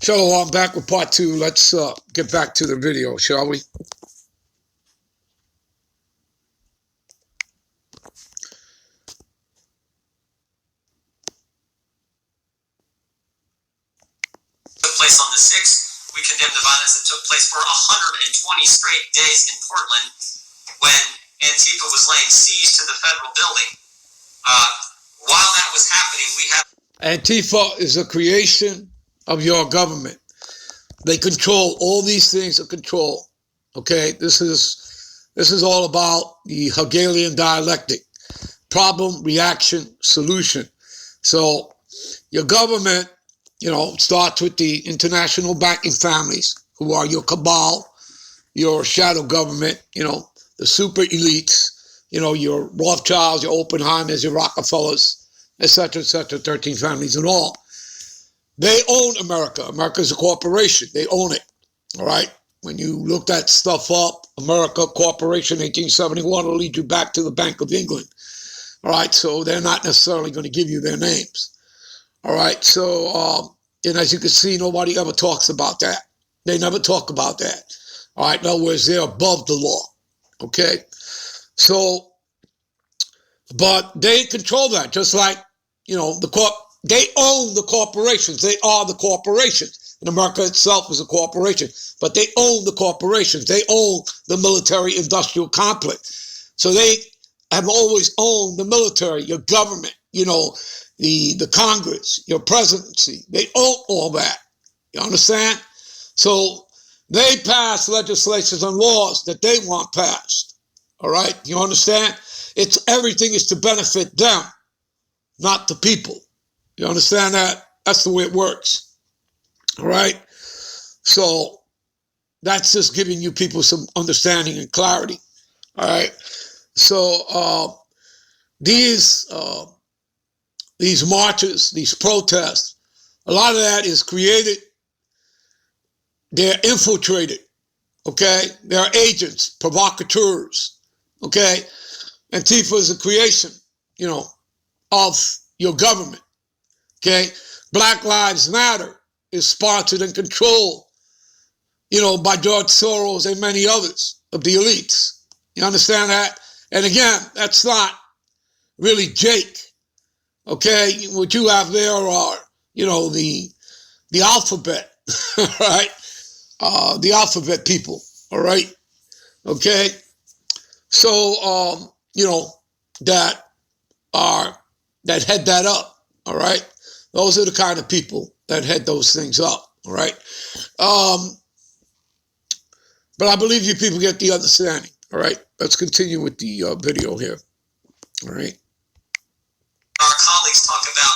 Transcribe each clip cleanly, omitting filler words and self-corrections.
Shalom, I'm back with part two. Let's get back to the video, shall we? Took place on the 6th. We condemn the violence that took place for 120 straight days in Portland when Antifa was laying siege to the federal building. While that was happening, we have... Antifa is a creation of your government. They control all these things of control. Okay, this is all about the Hegelian dialectic: problem, reaction, solution. So your government, starts with the international banking families, who are your cabal, your shadow government, the super elites, your Rothschilds, your Oppenheimers, your Rockefellers, etc., 13 families and all. They own America. America's a corporation. They own it, all right? When you look that stuff up, America Corporation, 1871, will lead you back to the Bank of England, all right? So they're not necessarily going to give you their names, all right? So, and as you can see, nobody ever talks about that. They never talk about that, all right? In other words, they're above the law, okay? So, but they control that, just like, they own the corporations. They are the corporations. And America itself is a corporation. But they own the corporations. They own the military-industrial complex. So they have always owned the military, your government, the Congress, your presidency. They own all that. You understand? So they pass legislations and laws that they want passed. All right? You understand? Everything is to benefit them, not the people. You understand that? That's the way it works. All right? So that's just giving you people some understanding and clarity. All right? So these marches, these protests, a lot of that is created. They're infiltrated. Okay? They're agents, provocateurs. Okay? Antifa is a creation, of your government. Okay, Black Lives Matter is sponsored and controlled, by George Soros and many others of the elites. You understand that? And again, that's not really Jake. Okay, what you have there are, the alphabet, right? The alphabet people, all right? Okay, so that head that up, all right? Those are the kind of people that head those things up, all right? But I believe you people get the understanding, all right? Let's continue with the video here, all right? Our colleagues talk about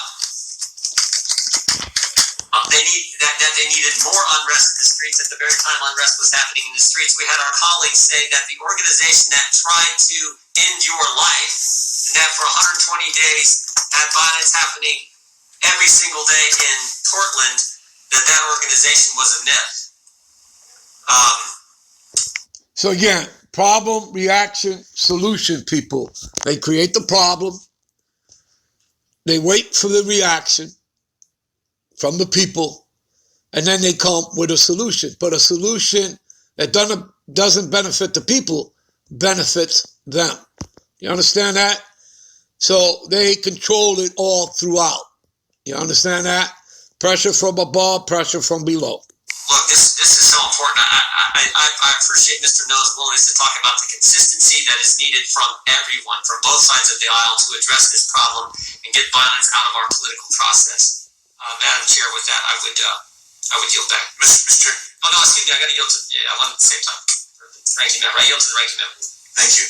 they needed more unrest in the streets at the very time unrest was happening in the streets. We had our colleagues say that the organization that tried to end your life, and that for 120 days had violence happening every single day in Portland, that organization was a myth. So again, problem, reaction, solution people. They create the problem. They wait for the reaction from the people, and then they come with a solution. But a solution that doesn't benefit the people benefits them. You understand that? So they control it all throughout. You understand that? Pressure from above, pressure from below. Look, this is so important. I appreciate Mr. No's willingness to talk about the consistency that is needed from everyone, from both sides of the aisle, to address this problem and get violence out of our political process. Madam Chair, with that, I would yield back. Mr. Oh no, excuse me. I got to yield to. I want at the same time. Ranking member. I yield to the ranking member. Thank you,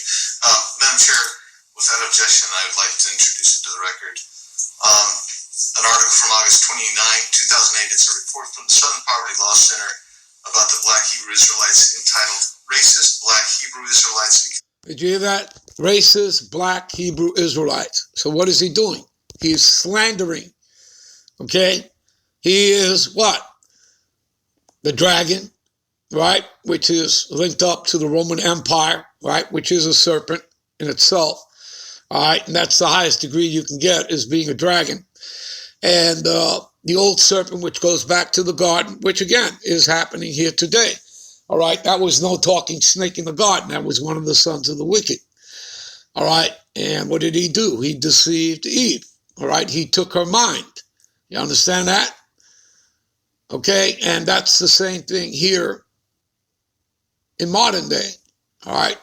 Madam Chair. Without objection, I would like to introduce into the record an article from August 29, 2008. It's a report from the Southern Poverty Law Center about the Black Hebrew Israelites entitled "Racist Black Hebrew Israelites." Did you hear that? Racist Black Hebrew Israelites. So what is he doing? He's slandering. Okay? He is what? The dragon, right? Which is linked up to the Roman Empire, right? Which is a serpent in itself. All right? And that's the highest degree you can get, is being a dragon. And the old serpent, which goes back to the garden, which again is happening here today. All right, that was no talking snake in the garden. That was one of the sons of the wicked. All right, and what did he do? He deceived Eve. All right, he took her mind. You understand that? Okay, and that's the same thing here in modern day. All right,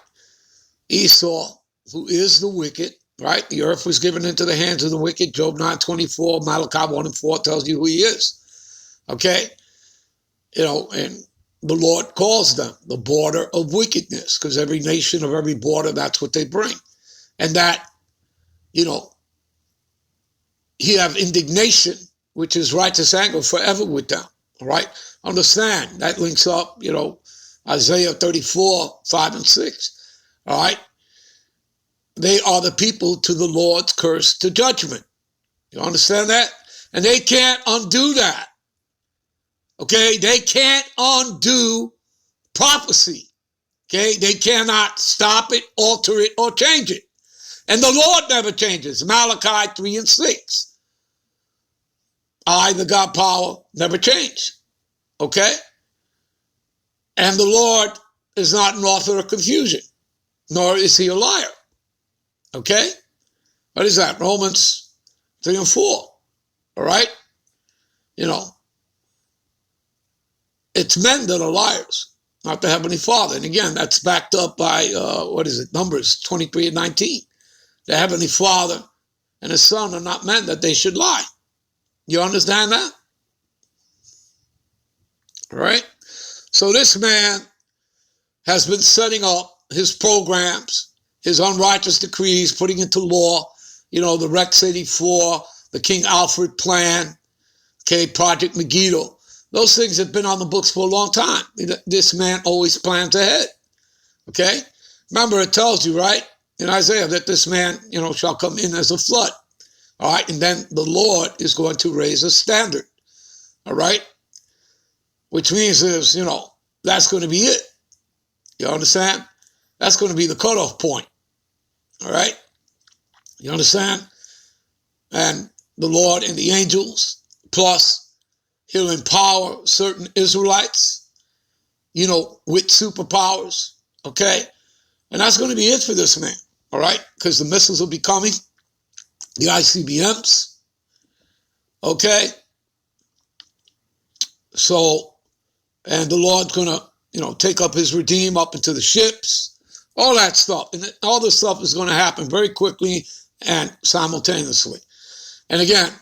Esau, who is the wicked, right? The earth was given into the hands of the wicked. Job 9:24, Malachi 1:4 tells you who he is. Okay, and the Lord calls them the border of wickedness, because every nation of every border, that's what they bring. And that, he have indignation, which is righteous anger forever with them. All right? Understand, that links up, Isaiah 34, 5 and 6. All right? They are the people to the Lord's curse to judgment. You understand that? And they can't undo that. Okay? They can't undo prophecy. Okay? They cannot stop it, alter it, or change it. And the Lord never changes. Malachi 3 and 6. I, the God power, never change. Okay? And the Lord is not an author of confusion, nor is he a liar. Okay? What is that? Romans 3 and 4. All right? It's men that are liars, not the Heavenly Father. And again, that's backed up by, Numbers 23 and 19. The Heavenly Father and His Son are not men that they should lie. You understand that? All right? So this man has been setting up his programs, his unrighteous decrees, putting into law, the Rex 84, the King Alfred plan, okay, Project Megiddo. Those things have been on the books for a long time. This man always plans ahead, okay? Remember, it tells you, right, in Isaiah that this man, shall come in as a flood, all right? And then the Lord is going to raise a standard, all right? Which means that's going to be it. You understand? That's going to be the cutoff point, all right? You understand? And the Lord and the angels, plus he'll empower certain Israelites, with superpowers, okay? And that's going to be it for this man, all right? Because the missiles will be coming, the ICBMs, okay? So, and the Lord's going to, take up his redeem up into the ships, all that stuff. And all this stuff is going to happen very quickly and simultaneously. And again,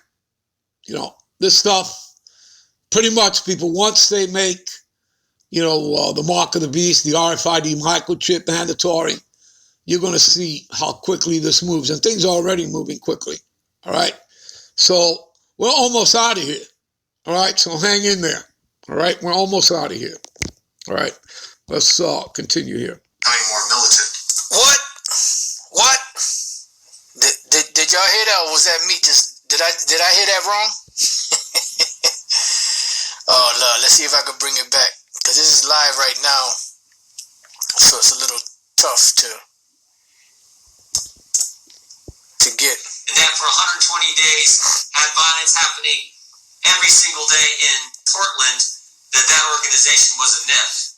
this stuff, pretty much people, once they make, the mark of the beast, the RFID microchip mandatory, you're going to see how quickly this moves. And things are already moving quickly. All right. So we're almost out of here. All right. So hang in there. All right. We're almost out of here. All right. Let's continue here. Becoming more militant. What? Did y'all hear that, or was that me? Did I hear that wrong? Oh Lord, let's see if I can bring it back, because this is live right now, so it's a little tough to get. And that for 120 days had violence happening every single day in Portland, that organization was a myth.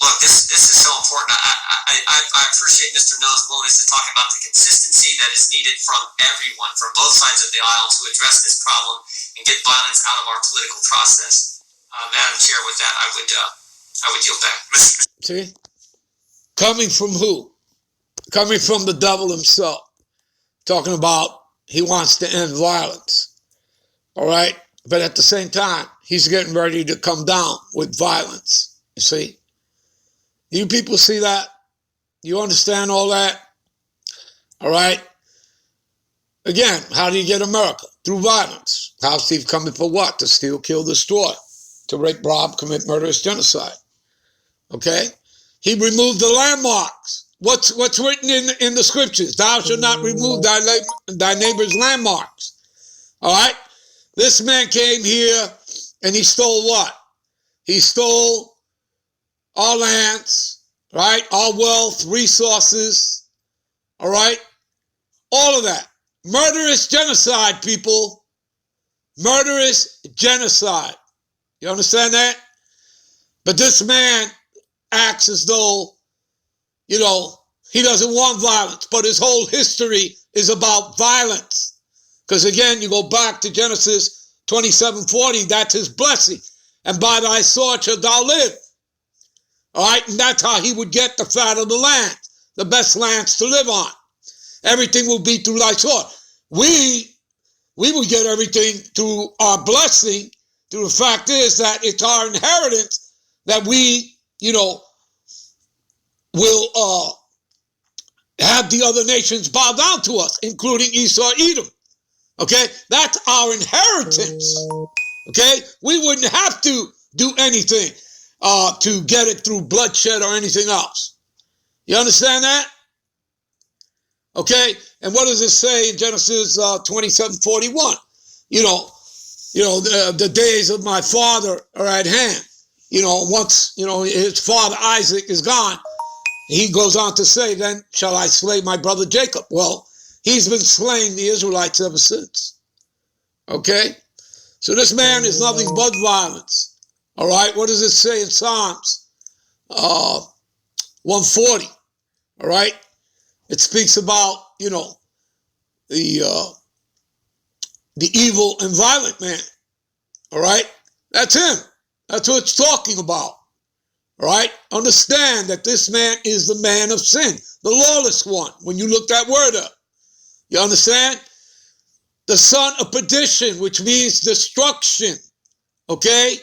Look, this is so important. I appreciate Mr. Noah's willingness to talk about the consistency that is needed from everyone, from both sides of the aisle, to address this problem and get violence out of our political process. Madam Chair, with that, I would yield back. See? Coming from who? Coming from the devil himself. Talking about he wants to end violence. All right? But at the same time, he's getting ready to come down with violence. You see? You people see that? You understand all that? All right? Again, how do you get America? Through violence. How's Steve coming for what? To steal, kill, destroy. To rape, rob, commit murderous genocide. Okay? He removed the landmarks. What's written in the scriptures? Thou shalt not remove thy neighbor's landmarks. All right? This man came here and he stole what? He stole our lands, right? Our wealth, resources, all right? All of that. murderous genocide, people. Murderous genocide. You understand that? But this man acts as though, he doesn't want violence, but his whole history is about violence. Because again, you go back to Genesis 27:40, that's his blessing. And by thy sword shalt thou live. All right, and that's how he would get the fat of the land, the best lands to live on. Everything will be through thy sword. We will get everything through our blessing. Through the fact is that it's our inheritance that we, will have the other nations bow down to us, including Esau, Edom. Okay, that's our inheritance. Okay, we wouldn't have to do anything to get it through bloodshed or anything else. You understand that? Okay, and what does it say in Genesis 27:41? The days of my father are at hand. Once, his father Isaac is gone, he goes on to say, then shall I slay my brother Jacob. Well, he's been slaying the Israelites ever since. Okay? So this man is nothing but violence. All right? What does it say in Psalms 140? All right? It speaks about, the evil and violent man. All right? That's him. That's what it's talking about. All right? Understand that this man is the man of sin, the lawless one, when you look that word up. You understand? The son of perdition, which means destruction. Okay?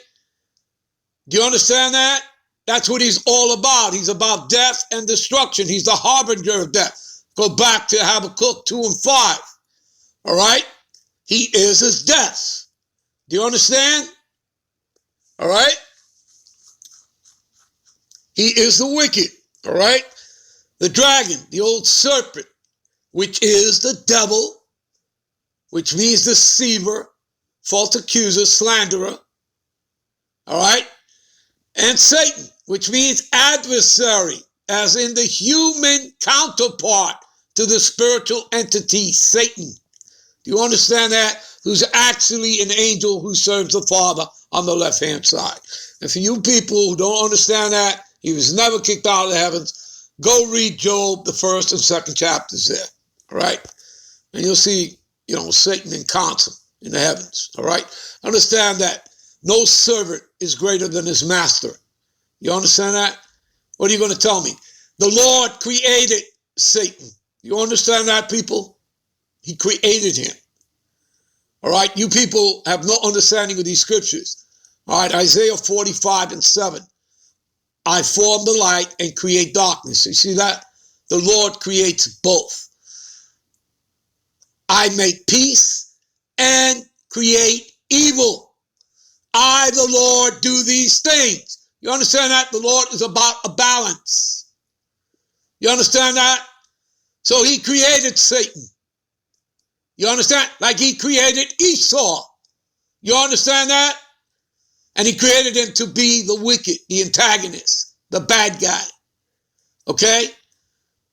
Do you understand that? That's what he's all about. He's about death and destruction. He's the harbinger of death. Go back to Habakkuk 2:5. All right? He is his death. Do you understand? All right? He is the wicked. All right? The dragon, the old serpent, which is the devil, which means deceiver, false accuser, slanderer. All right? And Satan, which means adversary, as in the human counterpart to the spiritual entity, Satan. Do you understand that? Who's actually an angel who serves the Father on the left-hand side. And for you people who don't understand that, he was never kicked out of the heavens, go read Job, the 1st and 2nd chapters there. All right? And you'll see, Satan in council in the heavens. All right? Understand that no servant is greater than his master. You understand that? What are you going to tell me? The Lord created Satan. You understand that, people? He created him. All right? You people have no understanding of these scriptures. All right? Isaiah 45:7. I form the light and create darkness. You see that? The Lord creates both. I make peace and create evil. I, the Lord, do these things. You understand that? The Lord is about a balance. You understand that? So he created Satan. You understand? Like he created Esau. You understand that? And he created him to be the wicked, the antagonist, the bad guy. Okay?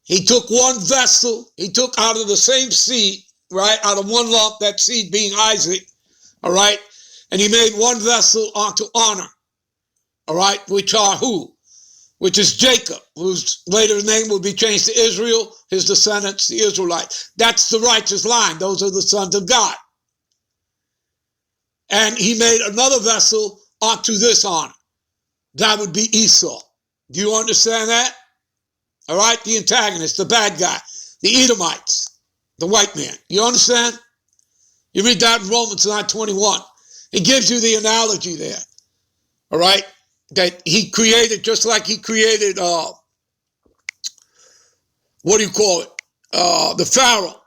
He took one vessel. He took out of the same seed, right? Out of one lump, that seed being Isaac. All right? And he made one vessel unto honor. All right? Which are who? Which is Jacob, whose later name will be changed to Israel, his descendants, the Israelites. That's the righteous line. Those are the sons of God. And he made another vessel unto this honor. That would be Esau. Do you understand that? All right? The antagonist, the bad guy, the Edomites, the white man. You understand? You read that in Romans 9:21. It gives you the analogy there. All right? That he created, just like he created, what do you call it? The Pharaoh.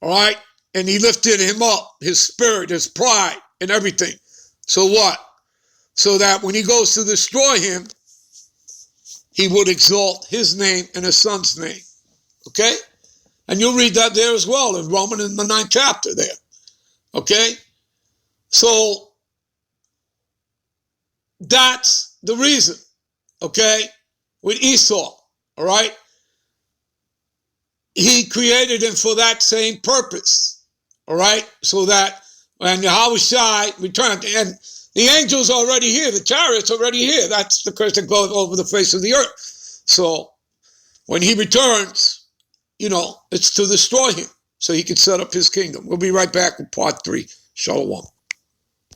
All right? And he lifted him up, his spirit, his pride, and everything. So what? So that when he goes to destroy him, he would exalt his name and his son's name. Okay? And you'll read that there as well in Romans in the 9th chapter there. Okay? So that's the reason. Okay? With Esau. All right? he created him for that same purpose. All right? So that when Yahushua returned, and the angel's already here, the chariot's already here. That's the curse that goes over the face of the earth. So when he returns, it's to destroy him so he can set up his kingdom. We'll be right back with part 3. Shalom.